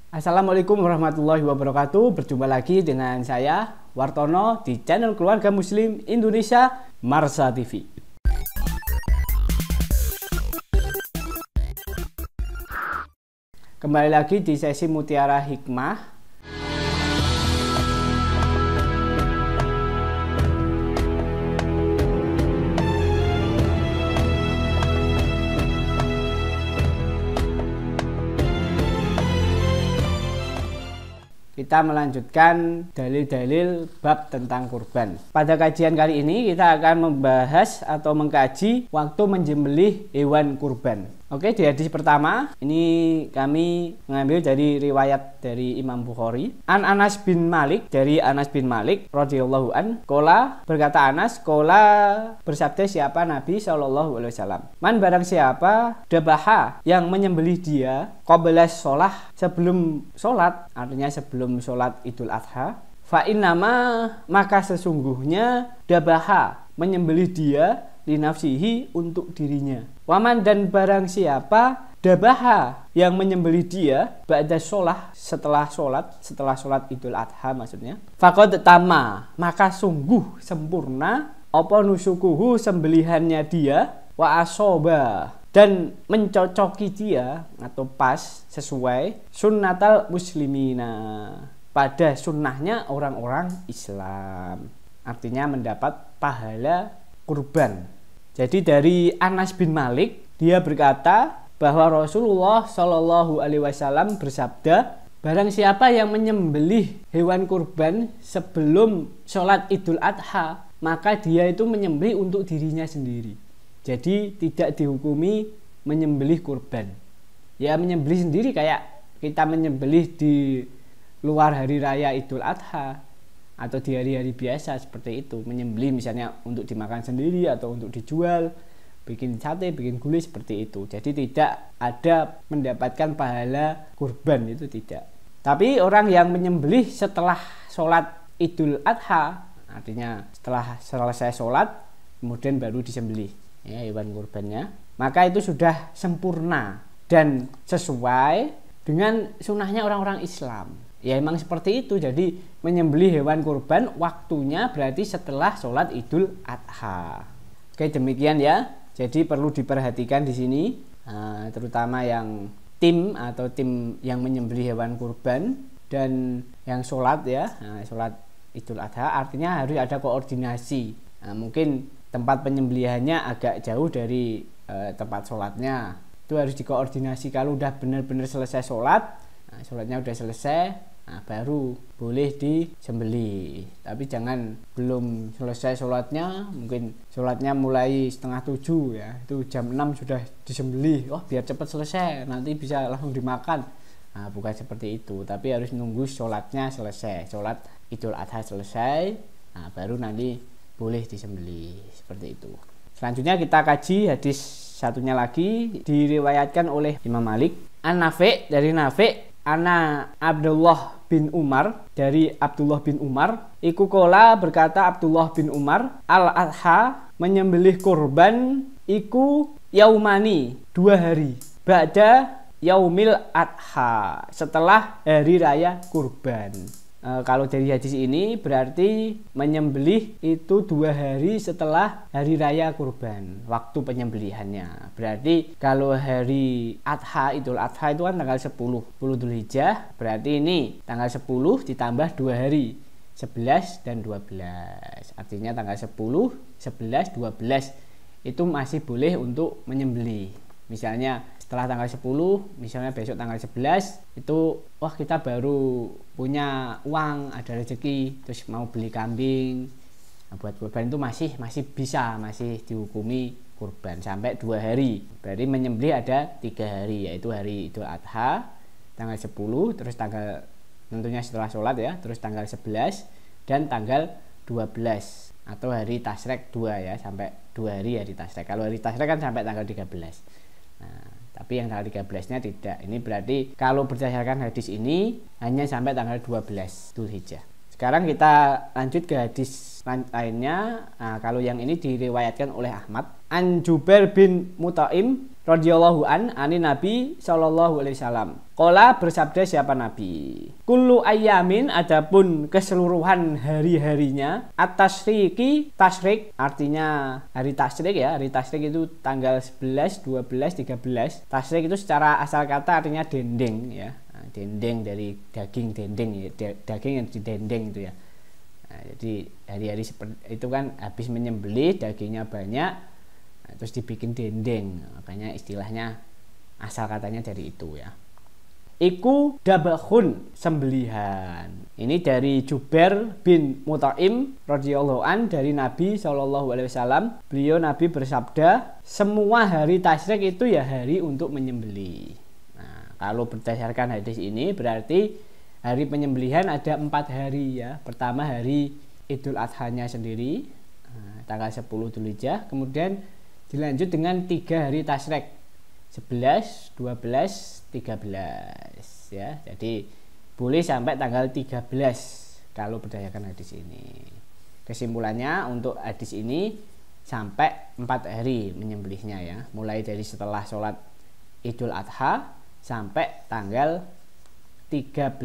Assalamualaikum warahmatullahi wabarakatuh. Berjumpa lagi dengan saya Wartono di channel Keluarga Muslim Indonesia Marsa TV. Kembali lagi di sesi Mutiara Hikmah. Kita melanjutkan dalil-dalil bab tentang kurban. Pada kajian kali ini kita akan membahas atau mengkaji waktu menyembelih hewan kurban. Oke, di hadis pertama ini kami mengambil dari riwayat dari Imam Bukhari. An Anas bin Malik, dari Anas bin Malik radhiyallahu an, qala, berkata Anas, qala, bersabda siapa Nabi SAW, man barang siapa dabaha yang menyembelih dia qabla sholah, sebelum sholat, artinya sebelum sholat Idul Adha, fa innama, maka sesungguhnya dabaha menyembelih dia linafsihi, untuk dirinya. Waman, dan barang siapa dabaha yang menyembelih dia ba'da sholah, setelah sholat Idul Adha maksudnya, faqad tama, maka sungguh sempurna apa nusukuhu, sembelihannya dia, wa asoba, dan mencocoki dia atau pas sesuai sunnatal muslimina, pada sunnahnya orang-orang Islam, artinya mendapat pahala kurban. Jadi dari Anas bin Malik, dia berkata bahwa Rasulullah Shallallahu Alaihi Wasallam bersabda, barang siapa yang menyembelih hewan kurban sebelum sholat Idul Adha, maka dia itu menyembelih untuk dirinya sendiri. Jadi tidak dihukumi menyembelih kurban. Ya menyembelih sendiri kayak kita menyembelih di luar hari raya Idul Adha atau di hari-hari biasa seperti itu, menyembelih misalnya untuk dimakan sendiri atau untuk dijual, bikin sate, bikin gulai seperti itu. Jadi tidak ada mendapatkan pahala kurban, itu tidak. Tapi orang yang menyembelih setelah sholat Idul Adha, artinya setelah selesai sholat kemudian baru disembelih ya hewan kurbannya, maka itu sudah sempurna dan sesuai dengan sunnahnya orang-orang Islam. Ya emang seperti itu. Jadi menyembelih hewan kurban waktunya berarti setelah sholat Idul Adha. Oke, demikian ya. Jadi perlu diperhatikan di sini, terutama yang tim yang menyembelih hewan kurban dan yang sholat ya, sholat Idul Adha, artinya harus ada koordinasi. Mungkin tempat penyembelihannya agak jauh dari tempat sholatnya, itu harus dikoordinasi. Kalau udah benar-benar selesai sholat, sholatnya udah selesai, baru boleh disembelih. Tapi jangan belum selesai sholatnya, mungkin sholatnya mulai 6:30 ya, itu jam 6 sudah disembelih, biar cepat selesai nanti bisa langsung dimakan. Bukan seperti itu, tapi harus nunggu sholatnya selesai, sholat Idul Adha selesai, baru nanti boleh disembelih, seperti itu. Selanjutnya kita kaji hadis satunya lagi, diriwayatkan oleh Imam Malik. An-Nafi', dari Nafi', Ana Abdullah bin Umar, dari Abdullah bin Umar, iku kola, berkata Abdullah bin Umar, al-adha, menyembelih kurban, iku yaumani, 2 hari, ba'da yaumil adha, setelah hari raya kurban. Kalau dari hadis ini berarti menyembelih itu 2 hari setelah hari raya kurban, waktu penyembelihannya. Berarti kalau hari Adha, Idul Adha itu kan tanggal 10 Dzulhijjah, berarti ini tanggal 10 ditambah 2 hari, 11 dan 12. Artinya tanggal 10, 11, 12 itu masih boleh untuk menyembelih. Misalnya setelah tanggal 10, misalnya besok tanggal 11, itu kita baru punya uang, ada rezeki, terus mau beli kambing, buat kurban, itu masih bisa, masih dihukumi kurban sampai 2 hari. Berarti menyembelih ada 3 hari, yaitu hari Idul Adha tanggal 10, terus tanggal tentunya setelah sholat ya, terus tanggal 11 dan tanggal 12 atau hari Tasyrik 2 ya, sampai 2 hari hari Tasyrik. Kalau hari Tasyrik kan sampai tanggal 13. Tapi yang tanggal 13-nya tidak. Ini berarti kalau berdasarkan hadis ini hanya sampai tanggal 12 Dzulhijjah. Sekarang kita lanjut ke hadis lainnya. Nah, kalau yang ini diriwayatkan oleh Ahmad. An Jubair bin Mut'im radhiyallahu ani Nabi sallallahu alaihi wasallam. Qala, bersabda siapa Nabi? Kullu ayyamin, adapun keseluruhan hari-harinya, at-tasyriqi, tasyrik artinya hari tasyrik ya. Hari tasyrik itu tanggal 11, 12, 13. Tasyrik itu secara asal kata artinya dendeng ya. Dendeng dari daging dendeng ya, daging yang didendeng itu ya. Nah, jadi hari-hari seperti itu kan habis menyembelih dagingnya banyak, nah, terus dibikin dendeng, makanya istilahnya asal katanya dari itu ya. Iku dabahun, sembelihan. Ini dari Jubair bin Mut'im radhiyallahu an dari Nabi sallallahu alaihi wasallam. Beliau Nabi bersabda, semua hari tasyrik itu ya hari untuk menyembelih. Kalau berdasarkan hadis ini berarti hari penyembelihan ada 4 hari ya. Pertama hari Idul Adha-nya sendiri, tanggal 10 Dzulhijjah. Kemudian dilanjut dengan 3 hari tasyrik, 11, 12, 13 ya. Jadi boleh sampai tanggal 13 kalau berdasarkan hadis ini. Kesimpulannya untuk hadis ini sampai 4 hari menyembelihnya ya. Mulai dari setelah sholat Idul Adha sampai tanggal 13.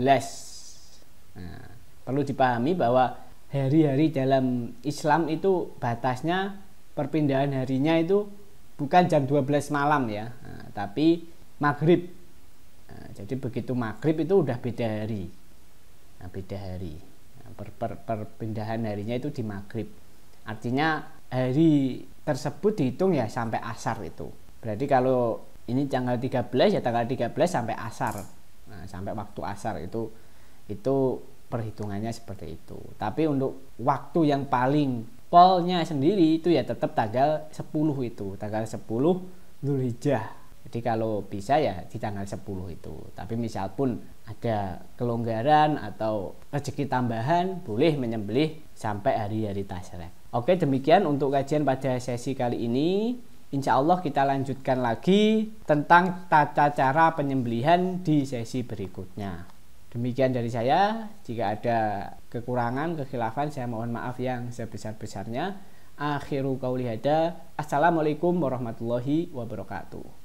Nah, perlu dipahami bahwa hari-hari dalam Islam itu batasnya perpindahan harinya itu bukan jam 12 malam ya, tapi maghrib. Jadi begitu maghrib itu udah beda hari. Beda hari. Perpindahan harinya itu di maghrib. Artinya hari tersebut dihitung ya sampai asar itu. Berarti kalau ini tanggal 13 ya tanggal 13 sampai asar. Nah, sampai waktu asar itu perhitungannya seperti itu. Tapi untuk waktu yang paling polnya sendiri itu ya tetap tanggal 10 itu, tanggal 10 Dzulhijjah. Jadi kalau bisa ya di tanggal 10 itu. Tapi misal pun ada kelonggaran atau rezeki tambahan, boleh menyembelih sampai hari-hari tasyrik. Oke, demikian untuk kajian pada sesi kali ini. Insya Allah kita lanjutkan lagi tentang tata cara penyembelihan di sesi berikutnya. Demikian dari saya. Jika ada kekurangan, kekhilafan, saya mohon maaf yang sebesar-besarnya. Akhiru qauli hada. Assalamualaikum warahmatullahi wabarakatuh.